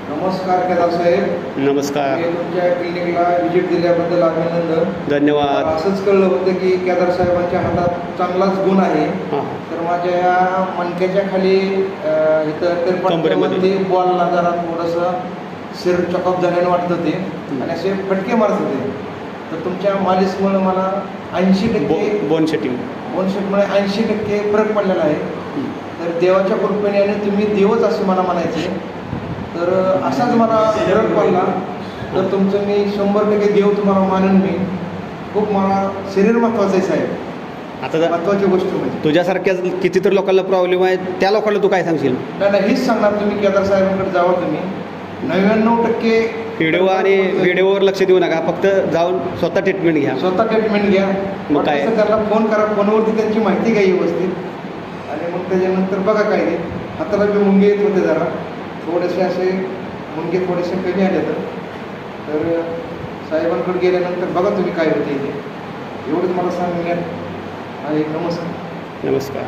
नमस्कार केदार साहेब. नमस्कार. मी तुमच्या क्लिनिकला व्हिजिट दिल्याबद्दल अभिनंदन. धन्यवाद. असंच कळलं होतं की केदार साहेबांच्या हातात चांगलाच गुण आहे. हां. तर माझ्या या मणक्याच्या खाली इथं तेरपट्ट्यामध्ये बॉलला जरा थोडंसं सिर चॉकअप झाल्याने वाटत होते आणि असे फटके मारत होते. तर तुमच्या मालिशमुळे मला 80% बोन सेटिंग बोनशेटमुळे 80% फरक पडलेला आहे. तर देवाच्या कृपेने आणि तुम्ही देवच असे मला म्हणायचे. तर असाच मला फरक पडला तर तुमचं मी 100% देव तुम्हाला मानून मी. खूप मला शरीर महत्त्वाचं आहे साहेब. आता महत्त्वाची गोष्ट म्हणजे तुझ्यासारख्याच कितीतरी लोकांना प्रॉब्लेम आहे, त्या लोकांना तू काय सांगशील? नाही हीच सांगणार तुम्ही केदार साहेबांकडे जावा. तुम्ही 99% व्हिडिओवर लक्ष देऊ नका, फक्त जाऊन स्वतः ट्रीटमेंट घ्या. स्वतः ट्रीटमेंट घ्या. मग काय? त्याला फोन करा, फोनवरती त्यांची माहिती घ्या व्यवस्थित आणि मग त्याच्यानंतर बघा काय ते. हाताला बी मुंगे येत होते जरा थोडेसे असे मुंगे थोडेसे कमी आले तर साहेबांकडे गेल्यानंतर बघा तुम्ही काय होते इथे. एवढंच मला सांगण्यात आहे. नमस्कार. नमस्कार.